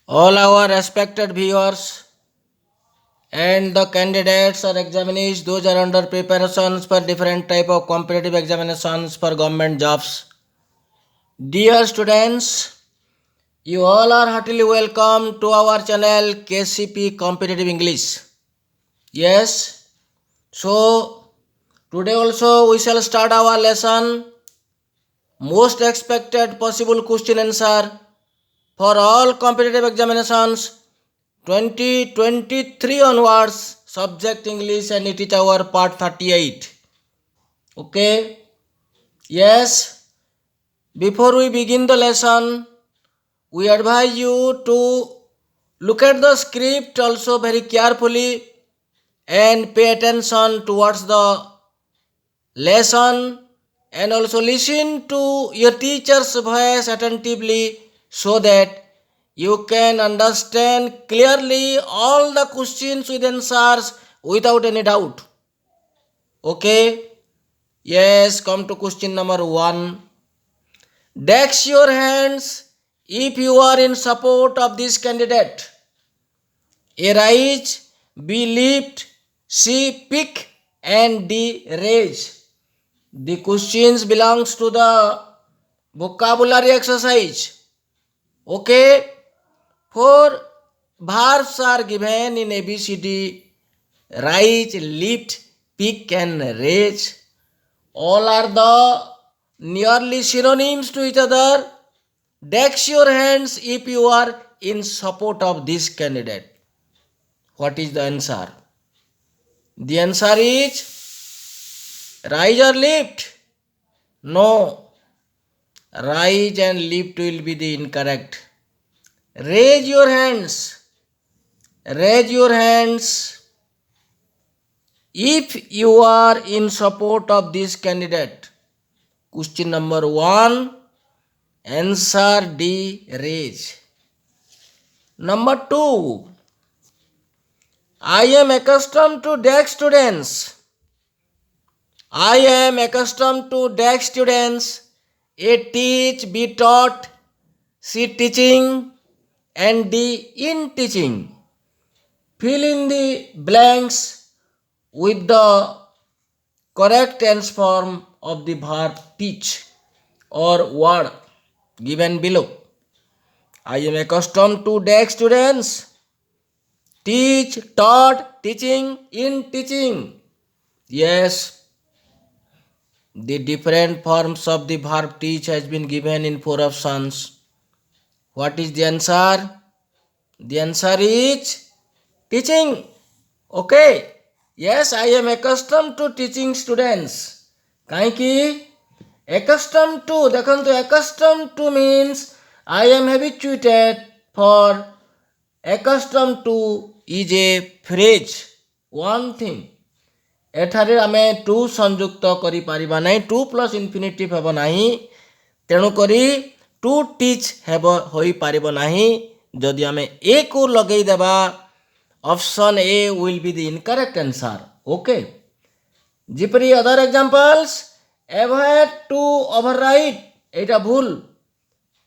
All our respected viewers and the candidates or examinees, those are under preparations for different type of competitive examinations for government jobs. Dear students, you all are heartily welcome to our channel KCP Competitive English. Yes, so today also we shall start our lesson. Most expected possible question answer for all competitive examinations 2023 onwards, subject English, and it is our part 38. Okay, yes, before we begin the lesson, we advise you to look at the script also very carefully and pay attention towards the lesson, and also listen to your teacher's voice attentively so that you can understand clearly all the questions with answers without any doubt. Okay? Yes, come to question number 1. Raise your hands if you are in support of this candidate. A rise, B lift, C pick, and D raise. The questions belongs to the vocabulary exercise. Okay? 4 verbs are given in ABCD: rise, lift, pick, and raise. All are the nearly synonyms to each other. Raise your hands if you are in support of this candidate. What is the answer? The answer is rise or lift. No. Rise and lift will be the incorrect. Raise your hands. Raise your hands if you are in support of this candidate. Question number 1. Answer D, raise. Number 2. I am accustomed to DAX students. I am accustomed to DAX students. A teach, be taught, C teaching, and D in teaching. Fill in the blanks with the correct tense form of the verb teach or word given below. I am accustomed to DAX students. Teach, taught, teaching, in teaching. Yes, the different forms of the verb teach has been given in 4 options. What is the answer? The answer is teaching. Okay. Yes, I am accustomed to teaching students. Kaiki? Accustomed to. Accustomed to means I am habituated. For accustomed to is a phrase. One thing. ଏଠାରେ ଆମେ two ସଂଯୁକ୍ତ କରିପାରିବା ନାହିଁ. Two plus ଇନଫିନିଟିଭ୍ ହେବ ନାହିଁ. ତେଣୁକରି two teach ହୋଇପାରିବ ନାହିଁ. ଯଦି ଆମେ ଏ କୁ ଲଗେଇଦେବା, option A will be the incorrect answer. Okay. ଯେପରି other examples, avoid to overwrite, ଏଇଟା ଭୁଲ.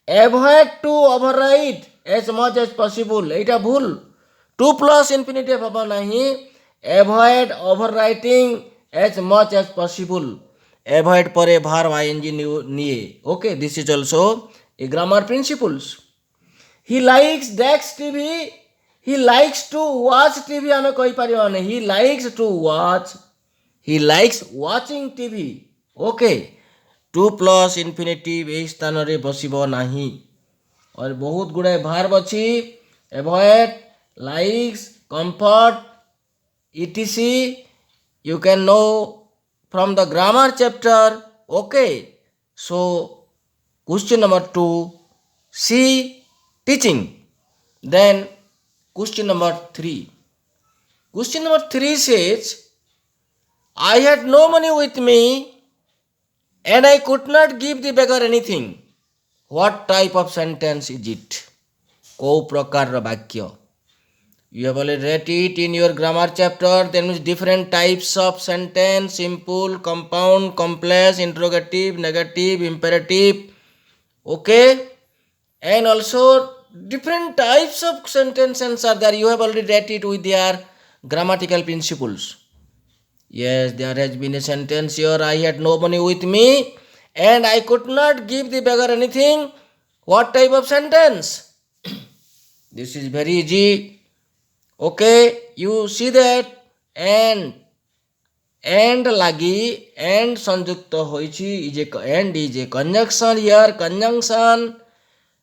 Avoid to overwrite as much as possible, ଏଇଟା ଭୁଲ. ଟୁ ପ୍ଲସ୍ ଇନଫିନିଟିଭ୍ ହେବ ନାହିଁ. Avoid overwriting as much as possible. Avoid ପରେ verb ing ନିଏ. Okay, this is also a grammar principles. He likes DAX TV. He likes to watch TV ଆମେ କହିପାରିବାନି. He likes to watch. He likes watching TV. Okay, to plus infinitive ଏହି ସ୍ଥାନରେ ବସିବ ନାହିଁ. और बहुत गुड़ाए verb ଅଛି. Avoid, likes, comfort, etc. You can know from the grammar chapter. Okay. So question number 2, C teaching. Then question number 3. Question number 3 says, I had no money with me and I could not give the beggar anything. What type of sentence is it? କୋଉ ପ୍ରକାରର ବାକ୍ୟ? You have already read it in your grammar chapter. There is different types of sentence: simple, compound, complex, interrogative, negative, imperative. Okay, and also different types of sentences are there. You have already read it with their grammatical principles. Yes, there has been a sentence here. I had no money with me and I could not give the beggar anything. What type of sentence? This is very easy. Okay, you see that and lagi and संयुक्त होइछि is a conjunction here. Conjunction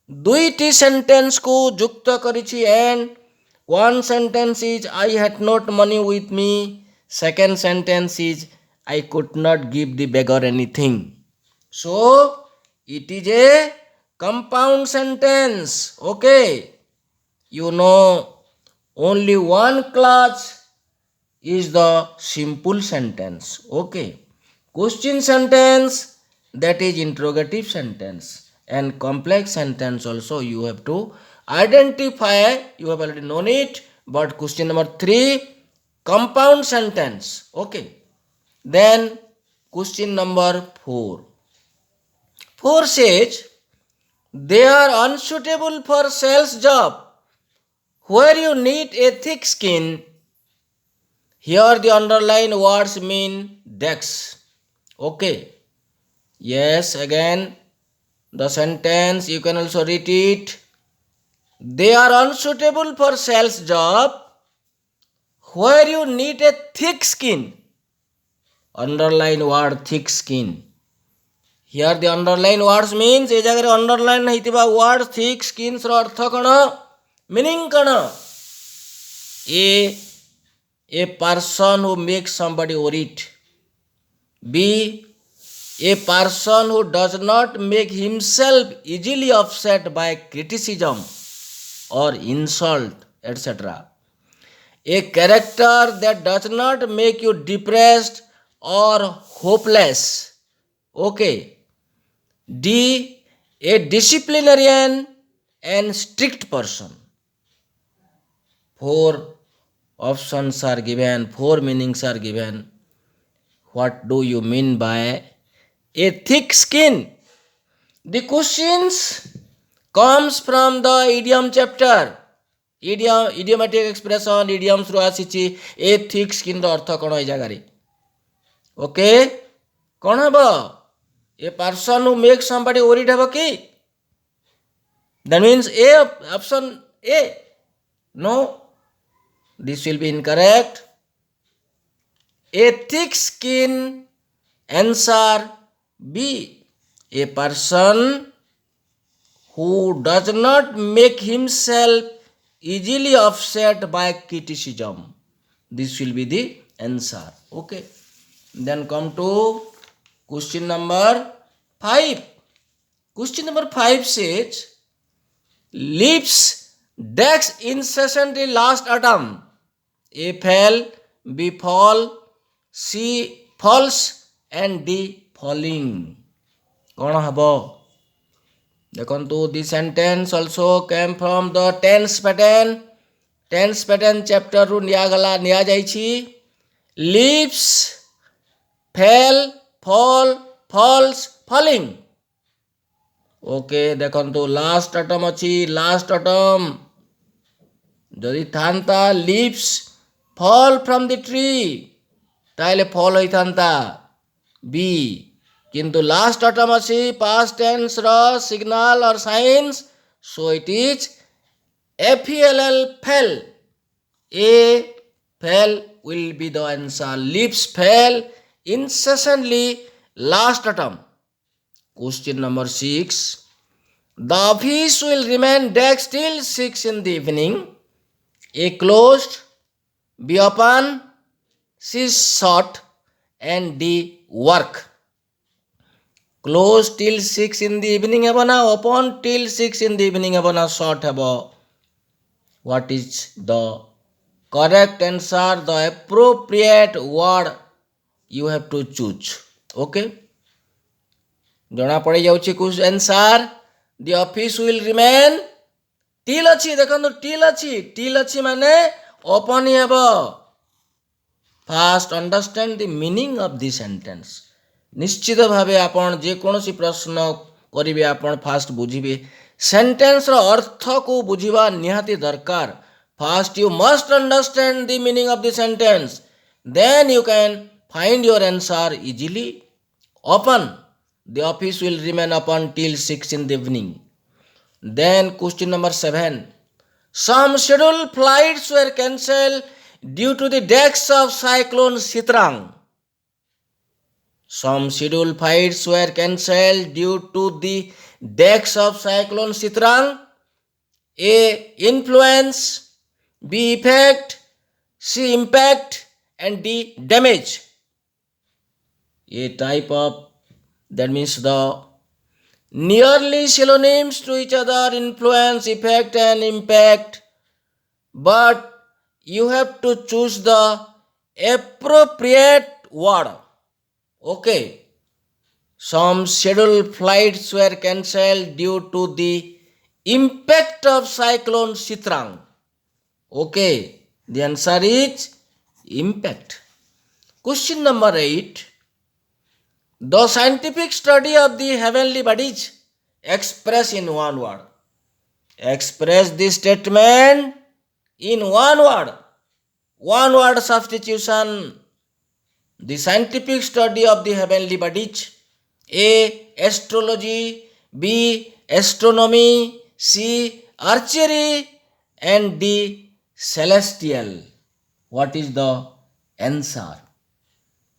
दुईटी sentence को युक्त करिछि and one sentence is I had not money with me. Second sentence is I could not give the beggar anything. So it is a compound sentence. Okay, you know only one clause is the simple sentence. Okay, question sentence, that is interrogative sentence, and complex sentence also you have to identify. You have already known it, but question number 3, compound sentence. Okay, then question number 4 says they are unsuitable for sales job where you need a thick skin. Here the underlined words mean desk. Okay. Yes, again the sentence you can also read it. They are unsuitable for sales job where you need a thick skin. Underline word thick skin. Here the underline words means ए जगह underline होइतिबा word thick skins रो अर्थ कण, meaning कण, a person who makes somebody worried. B, a person who does not make himself easily upset by criticism or insult, etc. A character that does not make you depressed or hopeless. Okay. D, a disciplinarian and strict person. 4 options are given, 4 meanings are given. What do you mean by a thick skin? The questions comes from the idiom chapter. Idiomatic expression, idioms ru asichi. A thick skin ro artha kono ei jagare? Okay, kon habo? A person who makes somebody worried habo ki? That means A, option A. No, this will be incorrect. A thick skin, answer B. A person who does not make himself easily upset by criticism. This will be the answer. Okay. Then come to question number 5. Question number 5 says, leaves decks incessantly last autumn. A fell, B fall, C falls and D falling. कौन हबो? देखंतु this sentence also came from the tense pattern. Tense pattern chapter ru निया जाइछि. Leaves, fell, fall, falls, falling. Okay, देखंतु last autumn अछि, last autumn. जदि थांता leaves fall from the tree, ताइले fall होइथांता B. किंतु last autumn अछि, past tense row signal or signs, so it is FELL, fell. A, fell will be the answer. Leaves fell incessantly last autumn. Question number 6. The office will remain dark till 6 in the evening. A closed, B open, C shut and D work. Closed till 6 in the evening habo na open till 6 in the evening habo na shut habo? What is the correct answer? The appropriate word you have to choose. Okay, जଣା पड़ी जाउछि कुछ answer. The office will remain till अछि. देखंतु till अछि माने open ही हबो. First understand the meaning of this sentence. निश्चित भावे आपण जे कोनोसी प्रश्न करिवे आपण फास्ट बुझिबे सेंटेंस रो अर्थ को बुझिबा निहाती दरकार. First you must understand the meaning of the sentence, then you can find your answer easily. Open. The office will remain open till 6 in the evening. Then question number 7. Some scheduled flights were cancelled due to the decks of cyclone Sitrang. Some scheduled flights were cancelled due to the decks of cyclone Sitrang. A. Influence, B. Effect, C. Impact, and D. Damage. A type of, that means the nearly synonyms to each other, influence, effect, and impact, but you have to choose the appropriate word. Okay. Some scheduled flights were cancelled due to the impact of cyclone Sitrang. Okay, the answer is impact. Question number 8. The scientific study of the heavenly bodies, express in one word. Express this statement in one word. One word substitution. The scientific study of the heavenly bodies. A. Astrology, B. Astronomy, C. Archery, and D. Celestial. What is the answer?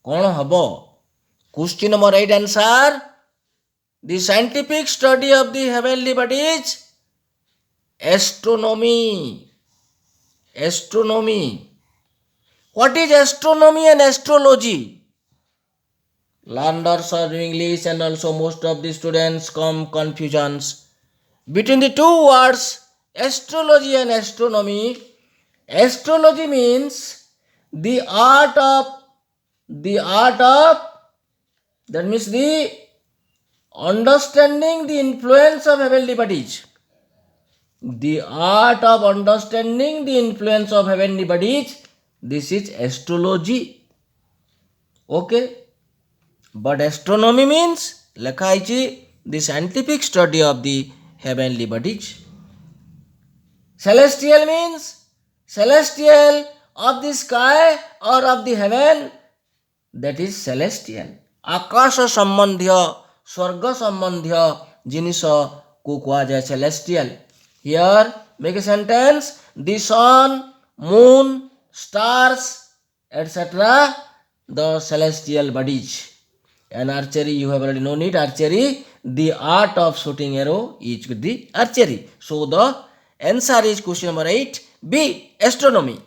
कौन हबो? Question number 8 answer. The scientific study of the heavenly bodies, astronomy. Astronomy. What is astronomy and astrology? Learners of English and also most of the students come confusions between the two words astrology and astronomy. Astrology means the art of, that means the understanding the influence of heavenly bodies. The art of understanding the influence of heavenly bodies, this is astrology. Okay. But astronomy means lekha hoichi the scientific study of the heavenly bodies. Celestial means celestial of the sky or of the heaven, that is celestial. आकाश संबंधी स्वर्ग संबंधी जिनिस को कुआ जाए celestial. Here make a sentence. The sun, moon, stars, etc. the celestial bodies. And archery, you have already known it. Archery, the art of shooting arrow is the archery. So the answer is question number 8, B. Astronomy.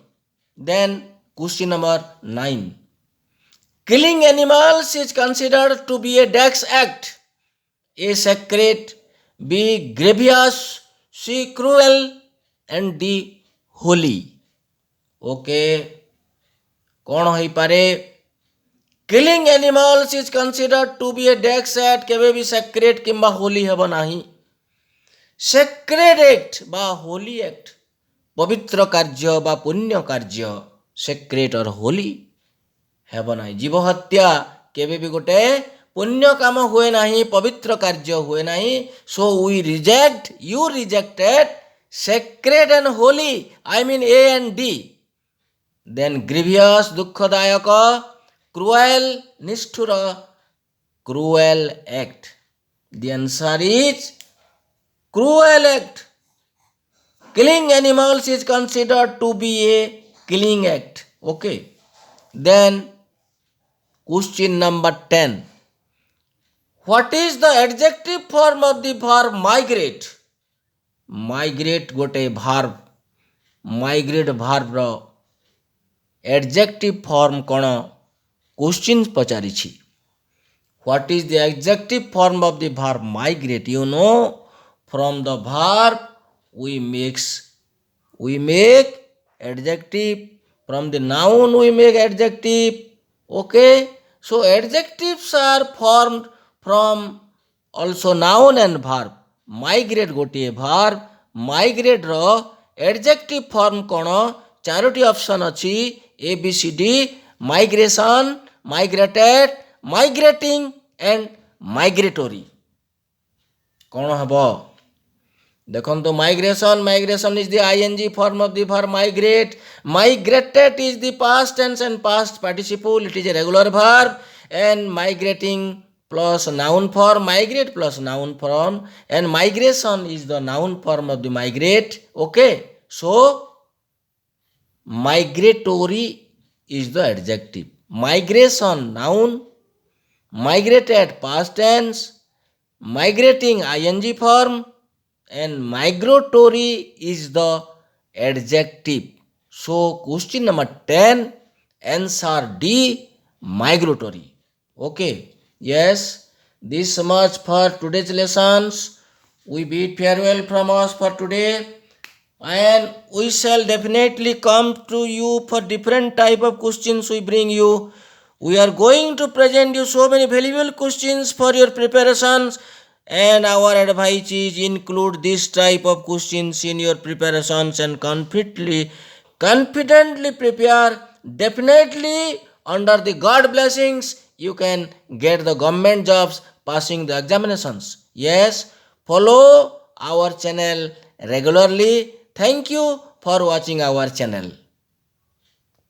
Then question number 9. Killing animals is considered to be a dex act. A. Sacred, B. Grievous, C. Cruel, and D. Holy. Okay. कौन होई पारे? Killing animals is considered to be a dex act. केवे भी sacred किंबा holy हेबो नाही. Sacred act बा holy act, पवित्र कार्य बा पुण्य कार्य, sacred और holy हेबो नाही. जीव हत्या केवे भी गोटे पुण्य काम हुए नाही, पवित्र कार्य हुए नाही. So we reject, you rejected sacred and holy, I mean A and D. Then grievous, दुखदायक, cruel, निष्ठुर, cruel act. The answer is cruel act. Killing animals is considered to be a killing act. Okay. Then question number 10. What is the adjective form of the verb migrate? Migrate gote verb. Migrate verb ro adjective form kono? Question pacharichi. What is the adjective form of the verb migrate? You know, from the verb we make adjective. From the noun we make adjective. Okay. So adjectives are formed from also noun and verb. Migrate gotiye verb. Migrate ro adjective form kono? Charoti option अछि A, B, C, D. Migration, migrated, migrating, and migratory. कौन हबो? ଦେଖନ୍ତୁ migration is the ing form of the verb migrate. Migrated is the past tense and past participle. It is a regular verb. And migrating plus noun form, migrate plus noun form, and migration is the noun form of the migrate. Okay, so migratory is the adjective. Migration noun, migrated past tense, migrating ing form, and migratory is the adjective. So question number 10, answer D, migratory. Okay, yes, this much for today's lessons. We bid farewell from us for today, and we shall definitely come to you for different type of questions we bring you. We are going to present you so many valuable questions for your preparations, and our advice is include this type of questions in your preparations and confidently prepare. Definitely under the God blessings you can get the government jobs passing the examinations. Yes, follow our channel regularly. Thank you for watching our channel.